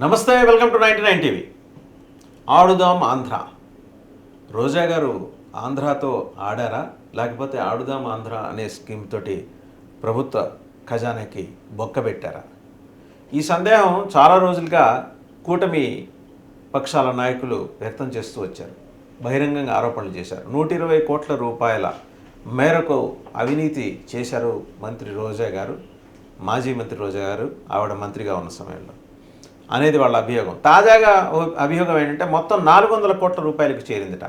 నమస్తే, welcome to 99 TV. ఆడుదాం ఆంధ్ర. రోజా గారు ఆంధ్రాతో ఆడారా, లేకపోతే ఆడుదాం ఆంధ్ర అనే స్కీమ్ తోటి ప్రభుత్వ ఖజానాకి బొక్కబెట్టారా? ఈ సందేహం చాలా రోజులుగా కూటమి పక్షాల నాయకులు వ్యక్తం చేస్తూ వచ్చారు. బహిరంగంగా ఆరోపణలు చేశారు. 120 కోట్ల రూపాయల మేరకు అవినీతి చేశారు మంత్రి రోజా గారు, మాజీ మంత్రి రోజా గారు, ఆవిడ మంత్రిగా ఉన్న సమయంలో అనేది వాళ్ళ అభియోగం. తాజాగా అభియోగం ఏంటంటే మొత్తం 400 కోట్ల రూపాయలకు చేరిందిట.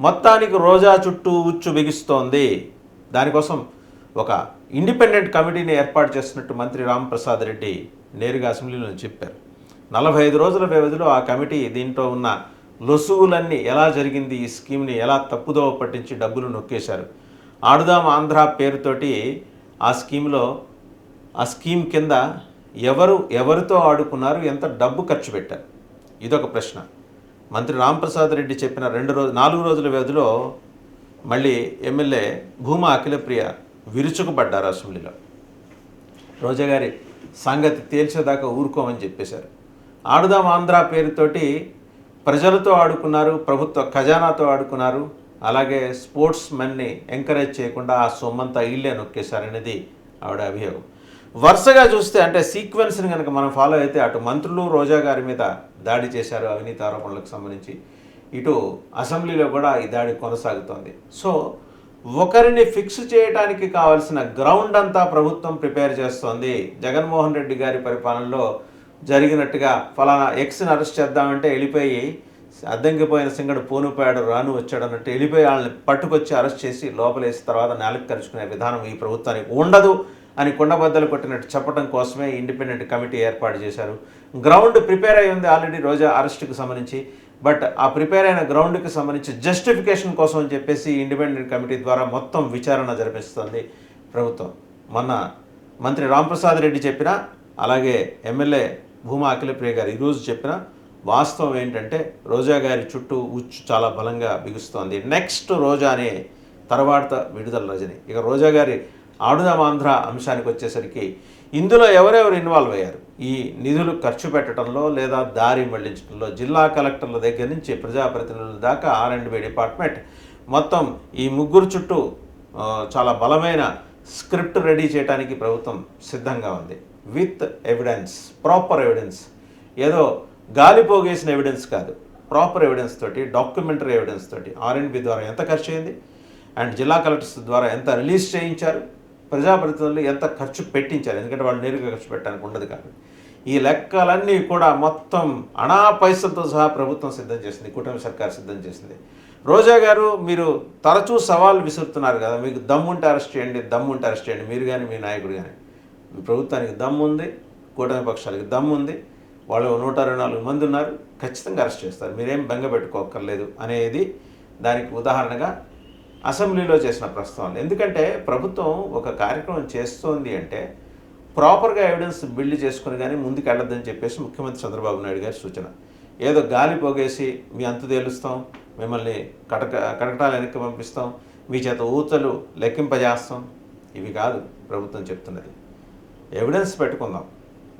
మొత్తానికి రోజా చుట్టూ ఉచ్చు బిగిస్తోంది. దానికోసం ఒక ఇండిపెండెంట్ కమిటీని ఏర్పాటు చేస్తున్నట్టు మంత్రి రాంప్రసాద్ రెడ్డి నేరుగా అసెంబ్లీలో చెప్పారు. 45 రోజుల వ్యవధిలో ఆ కమిటీ దీంట్లో ఉన్న లొసుగులన్నీ ఎలా జరిగింది, ఈ స్కీమ్ని ఎలా తప్పుదోవ పట్టించి డబ్బులు నొక్కేశారు, ఆడుదాం ఆంధ్ర పేరుతోటి ఆ స్కీమ్ కింద ఎవరితో ఆడుకున్నారు, ఎంత డబ్బు ఖర్చు పెట్టారు, ఇదొక ప్రశ్న. మంత్రి రాంప్రసాద్ రెడ్డి చెప్పిన 4 రోజుల వ్యవధిలో మళ్ళీ ఎమ్మెల్యే భూమా అఖిలప్రియ విరుచుకుపడ్డారు అసెంబ్లీలో. రోజా గారి సంగతి తేల్చేదాకా ఊరుకోమని చెప్పేశారు. ఆడుదాం ఆంధ్ర పేరుతోటి ప్రజలతో ఆడుకున్నారు, ప్రభుత్వ ఖజానాతో ఆడుకున్నారు, అలాగే స్పోర్ట్స్ మెన్ని ఎంకరేజ్ చేయకుండా ఆ సొమ్మంతా ఇల్లే నొక్కేశారనేది ఆవిడ అభియోగం. వరుసగా చూస్తే అంటే సీక్వెన్స్ని కనుక మనం ఫాలో అయితే అటు మంత్రులు రోజా గారి మీద దాడి చేశారు అవినీతి ఆరోపణలకు సంబంధించి, ఇటు అసెంబ్లీలో కూడా ఈ దాడి కొనసాగుతోంది. సో ఒకరిని ఫిక్స్ చేయడానికి కావాల్సిన గ్రౌండ్ అంతా ప్రభుత్వం ప్రిపేర్ చేస్తోంది. జగన్మోహన్ రెడ్డి గారి పరిపాలనలో జరిగినట్టుగా ఫలానా ఎక్స్ని అరెస్ట్ చేద్దామంటే వెళ్ళిపోయి అద్దంకిపోయిన సింగడు పోనుపోయాడు రాను వచ్చాడు అన్నట్టు వెళ్ళిపోయి వాళ్ళని పట్టుకొచ్చి అరెస్ట్ చేసి లోపలేసి తర్వాత నేలకు కరుచుకునే విధానం ఈ ప్రభుత్వానికి ఉండదు అని కుండబద్దలు కొట్టినట్టు చెప్పడం కోసమే ఇండిపెండెంట్ కమిటీ ఏర్పాటు చేశారు. గ్రౌండ్ ప్రిపేర్ అయి ఉంది ఆల్రెడీ రోజా అరెస్ట్కి సంబంధించి. బట్ ఆ ప్రిపేర్ అయిన గ్రౌండ్కి సంబంధించి జస్టిఫికేషన్ కోసం అని చెప్పేసి ఇండిపెండెంట్ కమిటీ ద్వారా మొత్తం విచారణ జరిపిస్తుంది ప్రభుత్వం. మొన్న మంత్రి రాంప్రసాద్ రెడ్డి చెప్పిన, అలాగే ఎమ్మెల్యే భూమా అఖిలప్రియ గారు ఈరోజు చెప్పిన వాస్తవం ఏంటంటే రోజా గారి చుట్టూ ఉచ్చు చాలా బలంగా బిగుస్తోంది. నెక్స్ట్ రోజా అనే తర్వాత విడుదల రజని. ఇక రోజా గారి ఆడుదాం ఆంధ్ర అంశానికి వచ్చేసరికి ఇందులో ఎవరెవరు ఇన్వాల్వ్ అయ్యారు, ఈ నిధులు ఖర్చు పెట్టడంలో లేదా దారి మళ్లించడంలో జిల్లా కలెక్టర్ల దగ్గర నుంచి ప్రజాప్రతినిధుల దాకా R&B డిపార్ట్మెంట్ మొత్తం ఈ ముగ్గురు చుట్టూ చాలా బలమైన స్క్రిప్ట్ రెడీ చేయడానికి ప్రభుత్వం సిద్ధంగా ఉంది. విత్ ఎవిడెన్స్, ప్రాపర్ ఎవిడెన్స్, ఏదో గాలిపోగేసిన ఎవిడెన్స్ కాదు, ప్రాపర్ ఎవిడెన్స్ తోటి, డాక్యుమెంటరీ ఎవిడెన్స్ తోటి R&B ద్వారా ఎంత ఖర్చు అయింది అండ్ జిల్లా కలెక్టర్స్ ద్వారా ఎంత రిలీజ్ చేయించారు, ప్రజాప్రతినిధులు ఎంత ఖర్చు పెట్టించారు, ఎందుకంటే వాళ్ళు నేరుగా ఖర్చు పెట్టడానికి ఉండదు కాబట్టి ఈ లెక్కలన్నీ కూడా మొత్తం అనా పైసలతో సహా ప్రభుత్వం సిద్ధం చేసింది, కూటమి సర్కార్ సిద్ధం చేసింది. రోజా గారు మీరు తరచూ సవాల్ విసురుతున్నారు కదా, మీకు దమ్ముంటే అరెస్ట్ చేయండి, దమ్ముంటే అరెస్ట్ చేయండి, మీరు కానీ మీ నాయకుడు కానీ. మీ ప్రభుత్వానికి దమ్ము ఉంది, కూటమి పక్షాలకి దమ్ము ఉంది, వాళ్ళు 124 మంది ఉన్నారు, ఖచ్చితంగా అరెస్ట్ చేస్తారు, మీరేం బెంగ పెట్టుకోక్కర్లేదు అనేది దానికి ఉదాహరణగా అసెంబ్లీలో చేసిన ప్రస్తావనలు. ఎందుకంటే ప్రభుత్వం ఒక కార్యక్రమం చేస్తోంది అంటే ప్రాపర్గా ఎవిడెన్స్ బిల్డ్ చేసుకుని కానీ ముందుకు వెళ్ళొద్దని చెప్పేసి ముఖ్యమంత్రి చంద్రబాబు నాయుడు గారి సూచన. ఏదో గాలి పోగేసి మీ అంతు తేలుస్తాం, మిమ్మల్ని కటకటాలు వెనక్కి పంపిస్తాం, మీ చేత ఊతలు లెక్కింపజేస్తాం, ఇవి కాదు ప్రభుత్వం చెప్తున్నది. ఎవిడెన్స్ పెట్టుకుందాం.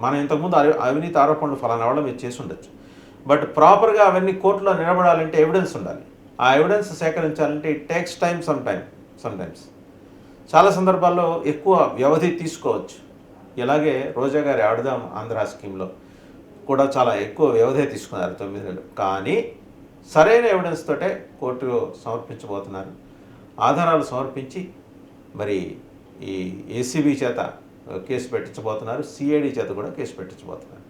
మనం ఇంతకుముందు అవినీతి ఆరోపణలు ఫలానా వాళ్ళ మీరు చేసి ఉండొచ్చు, బట్ ప్రాపర్గా అవన్నీ కోర్టులో నిలబడాలంటే ఎవిడెన్స్ ఉండాలి. ఆ ఎవిడెన్స్ సేకరించాలంటే ఇట్ టేక్స్ టైం సమ్టైమ్స్. చాలా సందర్భాల్లో ఎక్కువ వ్యవధి తీసుకోవచ్చు. ఇలాగే రోజా గారి ఆడుదాం ఆంధ్ర స్కీమ్లో కూడా చాలా ఎక్కువ వ్యవధి తీసుకున్నారు, 9 నెలలు. కానీ సరైన ఎవిడెన్స్ తోటే కోర్టులో సమర్పించబోతున్నారు. ఆధారాలు సమర్పించి మరి ఈ ACB చేత కేసు పెట్టించబోతున్నారు, CID చేత కూడా కేసు పెట్టించబోతున్నారు.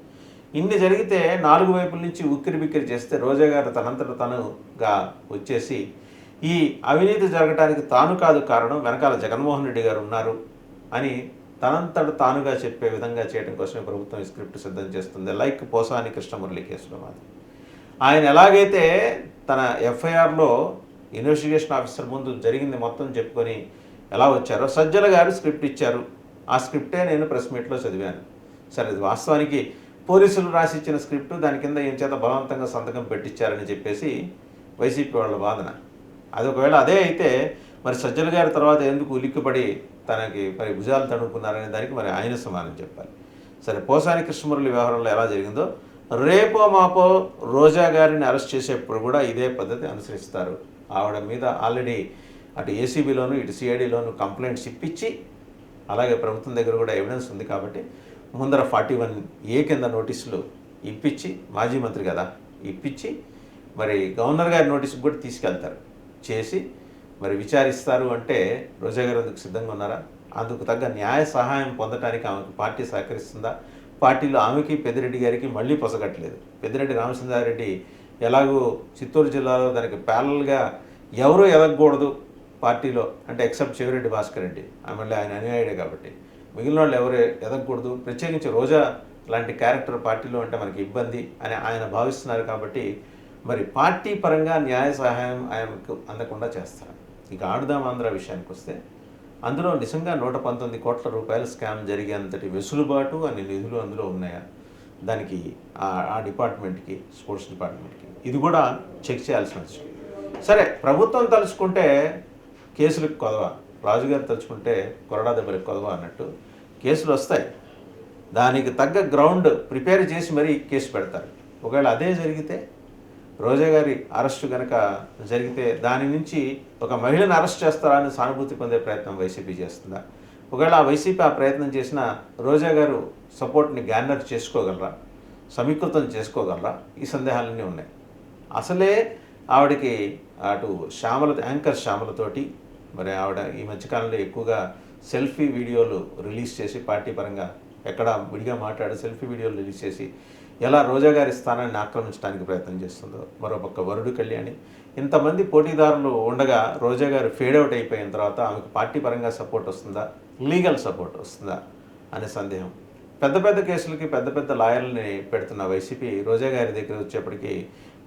ఇన్ని జరిగితే 4 వైపుల నుంచి ఉక్కిరి బిక్కిరి చేస్తే రోజా గారు తనంతట తనుగా వచ్చేసి ఈ అవినీతి జరగడానికి తాను కాదు కారణం, వెనకాల జగన్మోహన్ రెడ్డి గారు ఉన్నారు అని తనంతట తానుగా చెప్పే విధంగా చేయడం కోసమే ప్రభుత్వం ఈ స్క్రిప్ట్ సిద్ధం చేస్తుంది. లైక్ పోసాని కృష్ణమురళి కేసులో మాది ఆయన ఎలాగైతే తన FIRలో ఇన్వెస్టిగేషన్ ఆఫీసర్ ముందు జరిగింది మొత్తం చెప్పుకొని ఎలా వచ్చారో సజ్జల గారు స్క్రిప్ట్ ఇచ్చారు. ఆ స్క్రిప్టే నేను ప్రెస్ మీట్లో చదివాను. సరే, ఇది వాస్తవానికి పోలీసులు రాసి ఇచ్చిన స్క్రిప్టు, దాని కింద ఏం చేత బలవంతంగా సంతకం పెట్టించారని చెప్పేసి వైసీపీ వాళ్ళ వాదన. అది ఒకవేళ అదే అయితే మరి సజ్జల గారి తర్వాత ఎందుకు ఉలిక్కిపడి తనకి మరి భుజాలు తడుపుకున్నారనే దానికి మరి ఆయన సమానం చెప్పాలి. సరే, పోసాని కృష్ణమురళి వ్యవహారంలో ఎలా జరిగిందో రేపో మాపో రోజా గారిని అరెస్ట్ చేసేప్పుడు కూడా ఇదే పద్ధతి అనుసరిస్తారు. ఆవిడ మీద ఆల్రెడీ అటు ఏసీబీలోను ఇటు సిఐడిలోను కంప్లైంట్స్ ఇప్పించి, అలాగే ప్రభుత్వం దగ్గర కూడా ఎవిడెన్స్ ఉంది కాబట్టి ముందర 41A కింద నోటీసులు ఇప్పించి, మాజీ మంత్రి కదా, ఇప్పించి మరి గవర్నర్ గారి నోటీసుకు కూడా తీసుకెళ్తారు. చేసి మరి విచారిస్తారు. అంటే రోజా గారు అందుకు సిద్ధంగా ఉన్నారా? అందుకు తగ్గ న్యాయ సహాయం పొందడానికి ఆమెకు పార్టీ సహకరిస్తుందా? పార్టీలో ఆమెకి పెద్దిరెడ్డి గారికి మళ్ళీ పొసగట్లేదు. పెద్దిరెడ్డి రామచంద్రారెడ్డి ఎలాగూ చిత్తూరు జిల్లాలో దానికి ప్యారల్గా ఎవరూ ఎదగకూడదు పార్టీలో, అంటే ఎక్సెప్ట్ చెవిరెడ్డి భాస్కర్ రెడ్డి, మళ్ళీ ఆయన అనుయాయుడే కాబట్టి మిగిలిన వాళ్ళు ఎవరు ఎదగకూడదు, ప్రత్యేకించి రోజా లాంటి క్యారెక్టర్ పార్టీలో అంటే మనకి ఇబ్బంది అని ఆయన భావిస్తున్నారు. కాబట్టి మరి పార్టీ పరంగా న్యాయ సహాయం ఆయనకు అందకుండా చేస్తారు. ఇక ఆడుదాం ఆంధ్ర విషయానికి వస్తే, అందులో నిజంగా 119 కోట్ల రూపాయల స్కామ్ జరిగేంతటి వెసులుబాటు అన్ని నిధులు అందులో ఉన్నాయా? దానికి ఆ డిపార్ట్మెంట్కి, స్పోర్ట్స్ డిపార్ట్మెంట్కి ఇది కూడా చెక్ చేయాల్సిన విషయం. సరే, ప్రభుత్వం తలుచుకుంటే కేసులకు కొదవ, రాజుగారు తలుచుకుంటే కొరడా దెబ్బలకు కొదవ అన్నట్టు కేసులు వస్తాయి. దానికి తగ్గ గ్రౌండ్ ప్రిపేర్ చేసి మరీ కేసు పెడతారు. ఒకవేళ అదే జరిగితే, రోజా గారి అరెస్టు కనుక జరిగితే దాని నుంచి ఒక మహిళను అరెస్ట్ చేస్తారా అని సానుభూతి పొందే ప్రయత్నం వైసీపీ చేస్తుందా? ఒకవేళ ఆ వైసీపీ ఆ ప్రయత్నం చేసిన రోజా గారు సపోర్ట్ని గ్యానర్ చేసుకోగలరా, సమీకృతం చేసుకోగలరా? ఈ సందేహాలన్నీ ఉన్నాయి. అసలే ఆవిడకి అటు యాంకర్ శ్యామలతోటి మరి ఆవిడ ఈ మధ్యకాలంలో ఎక్కువగా సెల్ఫీ వీడియోలు రిలీజ్ చేసి, పార్టీ పరంగా ఎక్కడ విడిగా మాట్లాడి సెల్ఫీ వీడియోలు రిలీజ్ చేసి ఎలా రోజా గారి స్థానాన్ని ఆక్రమించడానికి ప్రయత్నం చేస్తుందో, మరోపక్క వరుడు కళ్యాణి, ఇంతమంది పోటీదారులు ఉండగా రోజా గారు ఫేడ్ అవుట్ అయిపోయిన తర్వాత ఆమెకు పార్టీ పరంగా సపోర్ట్ వస్తుందా, లీగల్ సపోర్ట్ వస్తుందా అనే సందేహం. పెద్ద పెద్ద కేసులకి పెద్ద పెద్ద లాయర్లని పెడుతున్న వైసీపీ రోజా గారి దగ్గర వచ్చేప్పటికి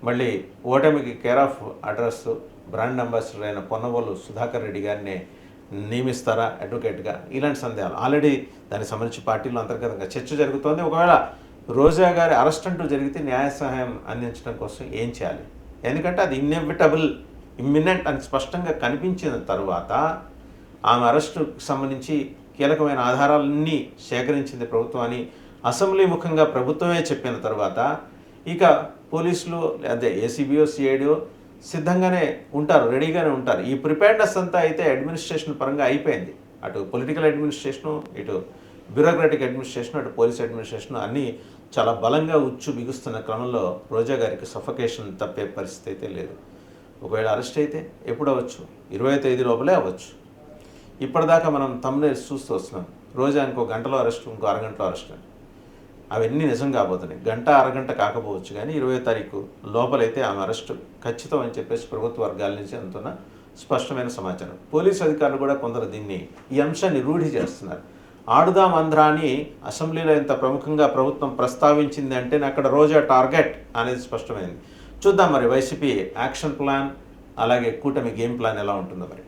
మళ్ళీ ఓటమికి care of address brand ambassador అయిన పొన్నవోలు సుధాకర్ రెడ్డి గారిని నియమిస్తారా అడ్వకేట్గా? ఇలాంటి సందేహాలు ఆల్రెడీ దానికి సంబంధించి పార్టీలో అంతర్గతంగా చర్చ జరుగుతోంది. ఒకవేళ రోజా గారి అరెస్ట్ అంటూ జరిగితే న్యాయ సహాయం అందించడం కోసం ఏం చేయాలి? ఎందుకంటే అది ఇమ్మినెంట్ అని స్పష్టంగా కనిపించిన తర్వాత ఆమె అరెస్టుకు సంబంధించి కీలకమైన ఆధారాలన్నీ సేకరించింది ప్రభుత్వం అని అసెంబ్లీ ముఖంగా ప్రభుత్వమే చెప్పిన తర్వాత ఇక పోలీసులు అదే ఏసీబీఓ సిఐడిఓ సిద్ధంగానే ఉంటారు, రెడీగానే ఉంటారు. ఈ ప్రిపేర్నెస్ అంతా అయితే అడ్మినిస్ట్రేషన్ పరంగా అయిపోయింది. అటు పొలిటికల్ అడ్మినిస్ట్రేషను, ఇటు బ్యూరోక్రాటిక్ అడ్మినిస్ట్రేషన్, అటు పోలీస్ అడ్మినిస్ట్రేషన్ అన్నీ చాలా బలంగా ఉచ్చు బిగుస్తున్న క్రమంలో రోజా గారికి సఫకేషన్ తప్పే పరిస్థితి అయితే లేదు. ఒకవేళ అరెస్ట్ అయితే ఎప్పుడు అవ్వచ్చు? 20వ తేదీ లోపలే అవ్వచ్చు. ఇప్పటిదాకా మనం థంబ్నెయిల్స్ చూస్తూ వస్తున్నాం. రోజా ఇంకో గంటలో అరెస్ట్, ఇంకో అరగంటలో అరెస్ట్ అని. అవన్నీ నిజం కాబోతున్నాయి. గంట అరగంట కాకపోవచ్చు, కానీ 20వ తారీఖు లోపలైతే ఆమె అరెస్టు ఖచ్చితం అని చెప్పేసి ప్రభుత్వ వర్గాల నుంచి అందుతున్న స్పష్టమైన సమాచారం. పోలీసు అధికారులు కూడా కొందరు ఈ అంశాన్ని రూఢి చేస్తున్నారు. ఆడుదాం ఆంధ్ర అని అసెంబ్లీలో ఇంత ప్రముఖంగా ప్రభుత్వం ప్రస్తావించింది అంటే అక్కడ రోజా టార్గెట్ అనేది స్పష్టమైంది. చూద్దాం మరి వైసీపీ యాక్షన్ ప్లాన్, అలాగే కూటమి గేమ్ ప్లాన్ ఎలా ఉంటుందో మరి.